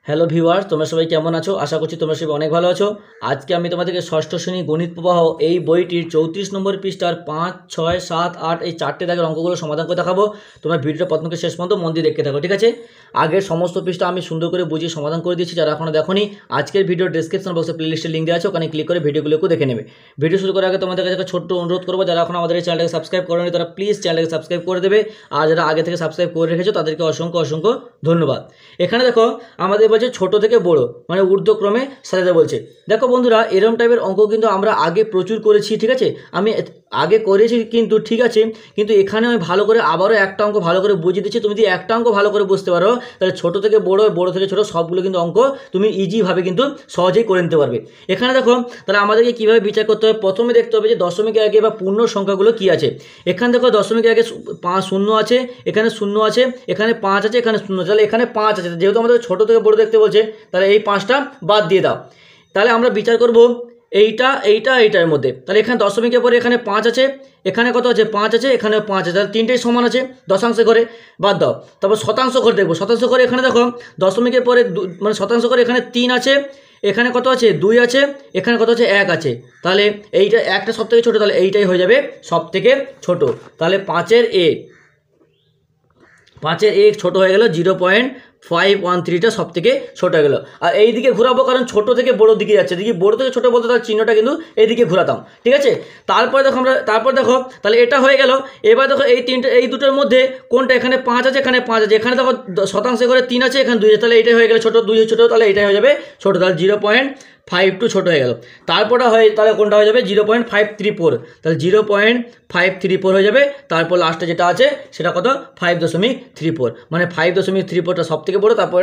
Hello viewers, তোমরা সবাই কেমন আছো? আশা করছি তোমরা সবাই অনেক ভালো আছো। আজকে আমি তোমাদেরকে ষষ্ঠ শ্রেণী গণিত প্রবাহ এই বইটির 34 নম্বর পৃষ্ঠার 5, 6, 7, 8 এই 4টে দাগের অঙ্কগুলো সমাধান করে দেখাবো। তোমরা ভিডিওটা প্রথম থেকে শেষ পর্যন্ত মন দিয়ে দেখতে থাকো, ঠিক আছে? আগের সমস্ত পৃষ্ঠা আমি সুন্দর করে বুঝিয়ে সমাধান করে দিয়েছি। যারা এখনো দেখোনি, আজকের ভিডিও ডেসক্রিপশন বক্সে প্লেলিস্টের লিঙ্ক দেওয়া আছে, ওখানে ক্লিক করে ভিডিওগুলোকে দেখে নেবে। ভিডিও শুরু করার আগে তোমাদের কাছে একটা ছোট্ট অনুরোধ করবো, যারা এখন আমাদের এই চ্যানেলটাকে সাবস্ক্রাইব করেনি তারা প্লিজ চ্যানেলটাকে সাবস্ক্রাইব করে দেবে। আর যারা আগে থেকে সাবস্ক্রাইব করে রেখেছো তাদেরকে অসংখ্য অসংখ্য ধন্যবাদ। এখানে দেখো আমাদের বলছে ছোট থেকে বড় মানে ঊর্ধ্বক্রমে সাজাতে বলছে। দেখো বন্ধুরা, এরকম টাইপের অঙ্ক কিন্তু আমরা আগে প্রচুর করেছি, ঠিক আছে? আমি আগে করেছি কিন্তু ঠিক আছে, কিন্তু এখানে আমি ভালো করে আবারও একটা অঙ্ক ভালো করে বুঝিয়ে দিচ্ছি। তুমি যদি একটা অঙ্ক ভালো করে বুঝতে পারো তাহলে ছোট থেকে বড়, বড় থেকে ছোট সবগুলো কিন্তু অঙ্ক তুমি ইজিভাবে কিন্তু সহজেই করে নিতে পারবে। এখানে দেখো তাহলে আমাদেরকে কীভাবে বিচার করতে হবে, প্রথমে দেখতে হবে যে দশমিকের আগে বা পূর্ণ সংখ্যাগুলো কী আছে। এখানে দেখো দশমিকের আগে 5 শূন্য আছে, এখানে 0 আছে, এখানে 5 আছে, এখানে 0। তাহলে এখানে 5 আছে, যেহেতু আমাদের ছোট থেকে বড় দেখতে বলছে তাহলে এই 5টা বাদ দিয়ে দাও। তাহলে আমরা বিচার করব এইটার মধ্যে। তাহলে এখানে দশমিকের পরে এখানে 5 আছে, এখানে কত আছে? 5 আছে, এখানে 5 আছে, তাহলে তিনটেই সমান আছে, দশাংশ করে বাদ দাও। তারপর শতাংশ করে দেখবো। শতাংশ করে এখানে দেখো দশমিকের পরে মানে শতাংশ করে এখানে 3 আছে, এখানে কত আছে? 2 আছে, এখানে কত আছে? 1 আছে। তাহলে এইটা একটা সব থেকে ছোটো, তাহলে এইটাই হয়ে যাবে সব থেকে ছোট। তাহলে 5-এর এ ছোটো হয়ে গেল, 0.513টা সব থেকে ছোটো হয়ে গেলো। আর এই দিকে ঘোরাবো, কারণ ছোটো থেকে বড়ো দিকে যাচ্ছে, দেখি বড়ো থেকে ছোটো বলতে তার চিহ্নটা কিন্তু এইদিকে ঘোরাতাম, ঠিক আছে? তারপরে দেখো তাহলে এটা হয়ে গেল। এবার দেখো এই দুটোর মধ্যে কোনটা? এখানে 5 আছে, এখানে 5 আছে, এখানে দেখো শতাংশ করে 3 আছে, এখানে 2 আছে, তাহলে এইটাই হয়ে গেল ছোটো, 2 ছোটো, তাহলে এইটাই হয়ে যাবে ছোটো। তাহলে 0.52 ছোটো হয়ে গেল। তারপরে তাহলে কোনটা হয়ে যাবে? 0.534, তাহলে 0.534 হয়ে যাবে। তারপর লাস্টে যেটা আছে সেটা কত? 5.34, মানে 5.34টা সব থেকে বড়ো, তারপর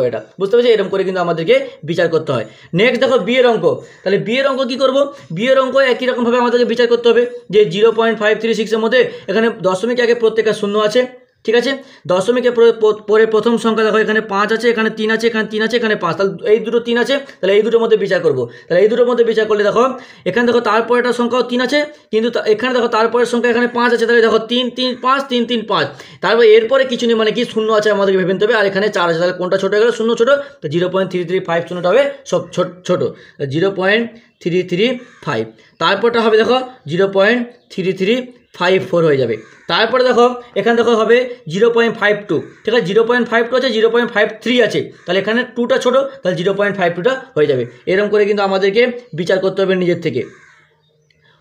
এটা। বুঝতে পারছি? এরকম করে কিন্তু আমাদেরকে বিচার করতে হয়। নেক্সট দেখো বিয়ের অঙ্ক। তাহলে বিয়ের অঙ্ক কী করবো? বিয়ের অঙ্ক একই রকমভাবে আমাদেরকে বিচার করতে হবে যে 0.536-এর মধ্যে এখানে দশমিক আগে প্রত্যেকটা শূন্য আছে, ঠিক আছে? দশমিকের পরে প্রথম সংখ্যা দেখো, এখানে 5 আছে, এখানে 3 আছে, এখানে 3 আছে, এখানে 5, তাহলে এই দুটো 3 আছে, তাহলে এই দুটোর মধ্যে বিচার করবো। তাহলে এই দুটোর মধ্যে বিচার করলে দেখো এখানে দেখো তারপরেটা সংখ্যাও 3 আছে, কিন্তু এখানে দেখো তারপরের সংখ্যা এখানে 5 আছে, তাহলে দেখো 3 3 5 3 3 5। তারপর এরপরে কিছু নেই, মানে কি শূন্য আছে আমাদেরকে ভেবে নিতে হবে। আর এখানে 4 আছে, তাহলে কোনটা ছোটো হয়ে গেল? শূন্য ছোটো, তো 0.335 হবে সব ছোটো, 0.335। তারপরটা হবে দেখো 0.3354 হয়ে যাবে। তারপরে দেখো এখানে দেখো হবে 0.52, ঠিক আছে? 0.52 আছে, 0.53 আছে, তাহলে এখানে 2টা ছোটো, তাহলে 0.52টা হয়ে যাবে। এরকম করে কিন্তু আমাদেরকে বিচার করতে হবে নিজের থেকে।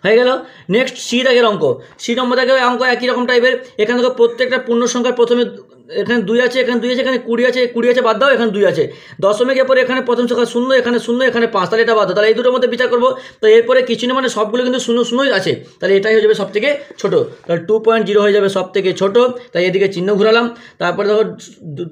হয়ে গেল। নেক্সট সি দাগের অঙ্ক। সি নম্বর দাগের অঙ্ক একই রকম টাইপের। এখানে দেখো প্রত্যেকটা পূর্ণ সংখ্যার প্রথমে এখানে 2 আছে, এখানে 2 আছে, এখানে 20 আছে, 20 আছে বাদ দাও, এখানে 2 আছে। দশমিকের পরে এখানে প্রথম সংখ্যা 0, এখানে 0, এখানে 5, তাহলে এটা বাদ দাও। তাহলে এই দুটোর মধ্যে বিচার করবো। তো এরপরে কিছু না, মানে সবগুলো কিন্তু 0 0 আছে, তাহলে এটাই হয়ে যাবে সব থেকে ছোটো। তাহলে 2.0 হয়ে যাবে সব থেকে ছোটো, তাই এদিকে চিহ্ন ঘুরালাম। তারপরে দেখো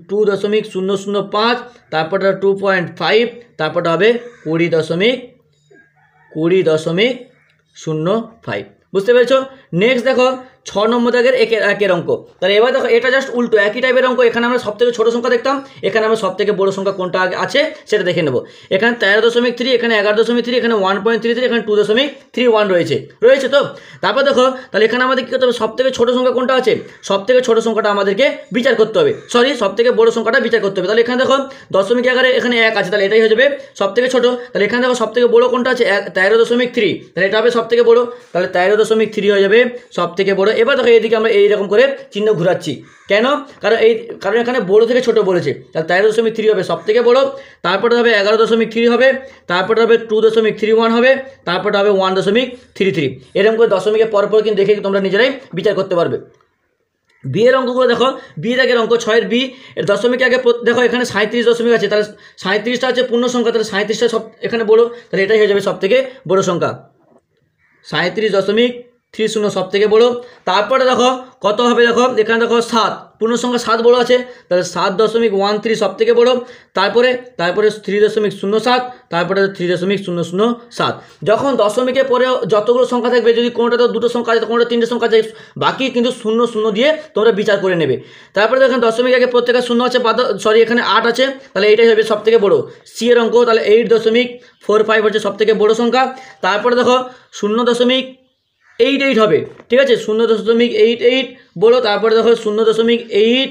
2.005, তারপরটা 2.5, তারপরটা হবে 20.05। বুঝতে পেরেছো? নেক্সট দেখো 6 নম্বর দাগের একের অঙ্ক। তাহলে এবার দেখো এটা জাস্ট উল্টো, একই টাইপের অঙ্ক। এখানে আমরা সব থেকে ছোটো সংখ্যা দেখতাম, এখানে আমরা সব থেকে বড়ো সংখ্যা কোনটা আছে সেটা দেখে নেব। এখানে 13.3, এখানে 11.3, এখানে 1.33, এখানে 2.31 রয়েছে তো। তারপর দেখো তাহলে এখানে আমাদের কী করতে হবে? সব থেকে ছোটো সংখ্যা কোনটা আছে? সব থেকে ছোটো সংখ্যাটা আমাদেরকে বিচার করতে হবে, সব থেকে বড়ো সংখ্যাটা বিচার করতে হবে। তাহলে এখানে দেখো দশমিক আকারে এখানে 1 আছে, তাহলে এটাই হয়ে যাবে সব থেকে ছোটো। তাহলে এখানে দেখো সব থেকে বড়ো কোনটা আছে? 13.3, তাহলে এটা হবে সব থেকে বড়ো, তাহলে 13.3 হয়ে যাবে সব থেকে বড়ো। এবার দেখো এইদিকে আমরা এইরকম করে চিহ্ন ঘুরাচ্ছি, কেন? কারণ এখানে বড়ো থেকে ছোটো বলেছে, তাহলে 13.3 হবে সব থেকে বড়ো, তারপরে হবে 11.3 হবে, তারপরে হবে 2.31 হবে, তারপরে হবে 1.33। এরকম করে দশমিকের পর কিন্তু দেখে তোমরা নিজেরাই বিচার করতে পারবে। বিয়ের অঙ্কগুলো দেখো, বিয়ের আগের অঙ্ক 6-এর বি। এর দশমিক আগে দেখো এখানে 37 দশমিক আছে, তাহলে 37টা আছে পূর্ণ সংখ্যা, তাহলে 37টা সব এখানে বড়ো, তাহলে এটাই হয়ে যাবে সব থেকে বড়ো সংখ্যা, 37.30 সব থেকে বড়ো। তারপরে দেখো কত হবে? দেখো এখানে দেখো 7, পূর্ণ সংখ্যা 7 বড়ো আছে, তাহলে 7.13 সব থেকে বড়ো। তারপরে 3.07, তারপরে 3.007। যখন দশমিকের পরে যতগুলো সংখ্যা থাকবে, যদি কোনোটাতে দুটো সংখ্যা আছে, কোনোটা 3টে সংখ্যা আছে, বাকি কিন্তু 0 0 দিয়ে তোমরা বিচার করে নেবে। তারপরে দেখেন দশমিক আগে প্রত্যেকটা 0 আছে, এখানে 8 আছে, তাহলে এইটাই হবে সব থেকে বড়ো। সি এর অঙ্ক, তাহলে 8.45 হচ্ছে সব থেকে বড়ো সংখ্যা। তারপরে দেখো 0.88 হবে, ঠিক আছে? 0.88 বলো। তারপরে দেখো 0.8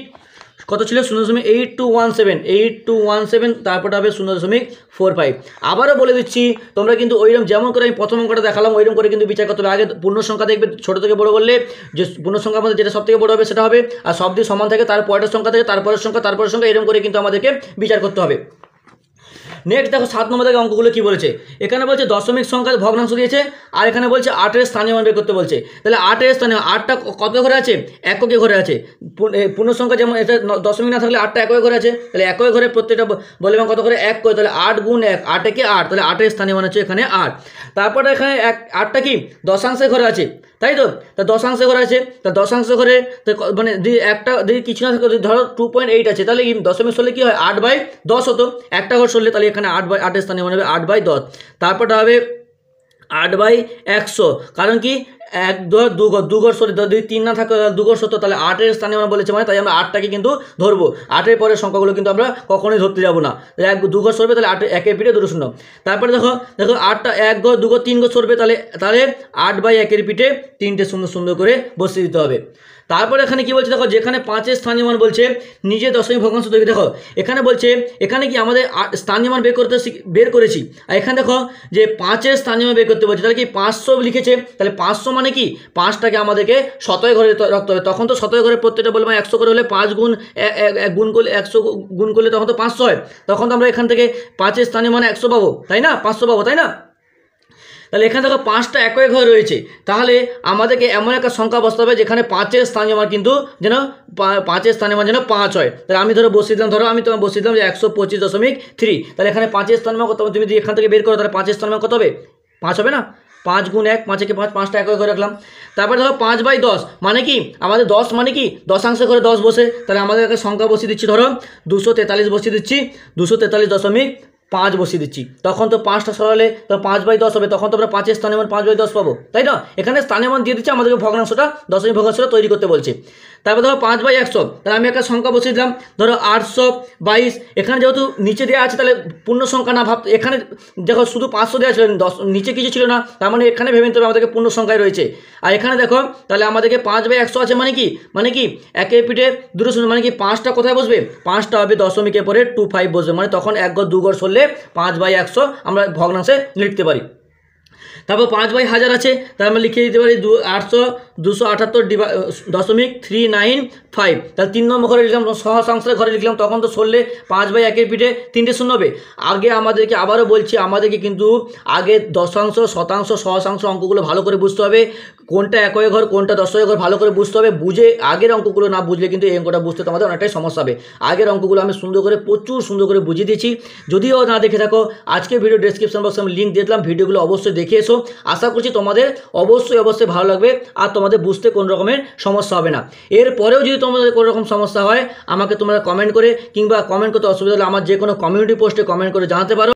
কত ছিল 0.8217 তারপরটা হবে 0.45। আবারও বলে দিচ্ছি তোমরা কিন্তু ওইরকম যেমন করে আমি প্রথম অঙ্কটা দেখালাম ওইরকম করে কিন্তু বিচার করতে হবে। আগে পূর্ণ সংখ্যা দেখবে ছোটো থেকে বড় বললে যে পূর্ণ সংখ্যার মধ্যে যেটা সবথেকে বড় হবে সেটা হবে, আর সব দিয়ে সমান থাকে তার পরের সংখ্যা থেকে তারপরের সংখ্যা এরকম করে কিন্তু আমাদেরকে বিচার করতে হবে। নেক্সট দেখো 7 নম্বর থেকে অঙ্কগুলো কি বলেছে। এখানে বলছে দশমিক সংখ্যার ভগ্নাংশ দিয়েছে, আর এখানে বলছে 8-এর স্থানীয় মান বের করতে বলছে। তাহলে 8-এর স্থানীয় 8টা কত ঘরে আছে, এককে ঘরে আছে। পূর্ণ সংখ্যা যেমন এটা দশমিক না থাকলে 8টা এককে ঘরে আছে, তাহলে এককে ঘরে প্রত্যেকটা বলে কত করে 1 করে, তাহলে 8 গুণ 1 8 একে 8, তাহলে 8-এর স্থানীয় মান হচ্ছে এখানে 8। তারপরে এখানে 8টা কি দশাংশের ঘরে আছে, তাই তো, তা দশাংশে ঘরে আছে, তা দশাংশ ঘরে মানে একটা কিছু না ধরো 2.8 আছে, তাহলে দশমিক সরলে কি হয় 8/10 হতো, একটা ঘর সরলে তাহলে এখানে 8/8 স্থানীয় মানে হবে 8/10। তারপরটা হবে 8/100, কারণ কি 1 2 2 ঘর সরে যদি 3 না থাকে 2 ঘর সরতো, তাহলে 8-এর স্থানীয় মান বলেছে মানে তাই আমরা 8টাকে কিন্তু ধরবো। 8-এর পরের সংখ্যাগুলো কিন্তু আমরা কখনোই ধরতে যাবো না, 2 ঘর সরবে তাহলে 8 1-এর পিঠে 2 0। তারপরে দেখো 8টা 1 ঘর 2 ঘর 3 ঘর সরবে, তাহলে 8/1-এর পিঠে 3টে সুন্দর করে বসিয়ে দিতে হবে। তারপরে এখানে কি বলছে দেখো, যেখানে 5-এর স্থানীয় মান বলছে নিজে দশমিক ভগ্নাংশ তৈরি, দেখো এখানে বলছে এখানে কি আমাদের স্থানীয় মান বের করেছি, আর এখানে দেখো যে 5-এর স্থানীয় মান বের করতে বলছে, তাহলে কি 500 লিখেছে, তাহলে 500 মানে কি 5টাকে আমাদেরকে শতয় ঘরে রাখতে হবে। তখন তো শতয় ঘরে প্রত্যেকটা বলবো 100 করে হলে 5 গুণ 1 গুণ করলে 100 গুণ করলে তখন তো 500 হয়, তখন তো আমরা এখান থেকে 5-এর স্থানীয় মানে 100 পাবো, তাই না, 500 পাবো, তাই না। তাহলে এখানে দেখো 5টা একই ঘরে রয়েছে, তাহলে আমাদেরকে এমন একটা সংখ্যা বসতে হবে যেখানে 5-এর স্থানীয় মান কিন্তু যেন 5-এর স্থানীয় মান যেন 5 হয়। তাহলে আমি ধরো বসিয়ে দিলাম, ধরো আমি তোমার বসিয়ে দিলাম যে 125.3, তাহলে এখানে 5-এর স্থানীয় মান কত হবে, তুমি যদি এখান থেকে বের করো তাহলে 5-এর স্থানীয় মান কত হবে 5 হবে না, 5 গুণ 1 5 একে 5, 5টা একই ঘরে রাখলাম। তারপরে ধরো 5/10 মানে কি আমাদের 10 মানে কি দশাংশে করে 10 বসে, তাহলে আমাদের একটা সংখ্যা বসিয়ে দিচ্ছি, ধরো 243 বসিয়ে দিচ্ছি, 243.5 বসিয়ে দিচ্ছি, তখন তো 5টা সরালে তো 5/10 হবে, তখন তো আমরা 5-এর স্থানীয় মান 5/10 পাবো, তাই না। এখানে স্থানীয় মান দিয়ে দিচ্ছে, আমাদেরকে ভগ্নাংশটা দশমিক ভগ্নাংশটা তৈরি করতে বলছে। তারপর ধরো 5/100, তাহলে আমি একটা সংখ্যা বসিয়ে দিলাম, ধরো 822। এখানে যেহেতু নিচে দেওয়া আছে তাহলে পূর্ণ সংখ্যা না ভাবতে, এখানে দেখো শুধু 500 দেওয়া ছিল, নিচে কিছু ছিল না, তার মানে এখানে ভেবে নিতে হবে আমাদেরকে পূর্ণ সংখ্যায় রয়েছে। আর এখানে দেখো তাহলে আমাদেরকে 5/100 আছে মানে কি একের পিঠে 2 0, মানে কি 5টা কোথায় বসবে, 5টা হবে দশমিকের পরে 25 বসবে, মানে তখন 1 ঘর 2 ঘর সরলে 5/100 আমরা ভগ্নাংশে লিখতে পারি। তারপর 5/1000 আছে, তার আমরা লিখে দিতে পারি 278.395, তাহলে 3 নম্বর ঘরে লিখলাম, সহস্রাংশের ঘরে লিখলাম, তখন তো সরলে 5/1-এর পিঠে 3টে শূন্য হবে। আগে আমাদেরকে আবারও বলছি, আমাদেরকে কিন্তু আগে দশাংশ শতাংশ সহস্রাংশ অঙ্কগুলো ভালো করে বুঝতে হবে, কোনটা একয় ঘর কোনটা দশয় ঘর ভালো করে বুঝতে হবে, বুঝে আগের অঙ্কগুলো না বুঝলে কিন্তু এই অঙ্কটা বুঝতে তোমাদের অনেকটাই সমস্যা হবে। আগের অঙ্কগুলো আমি প্রচুর সুন্দর করে বুঝিয়ে দিয়েছি, যদিও না দেখে থাকো আজকে ভিডিও ডেসক্রিপশন বক্সে আমি লিঙ্ক দিয়ে দিলাম, ভিডিওগুলো অবশ্যই দেখে এসো। আশা করছি তোমাদের অবশ্যই ভালো লাগবে, আর তোমাদের বুঝতে কোনো রকমের সমস্যা হবে না। এরপরেও যদি তোমাদের কোনো রকম সমস্যা হয় আমাকে তোমরা কমেন্ট করে কিংবা কমেন্ট করতে অসুবিধা হলে আমার যে কোনো কমিউনিটি পোস্টে কমেন্ট করে জানাতে পারো।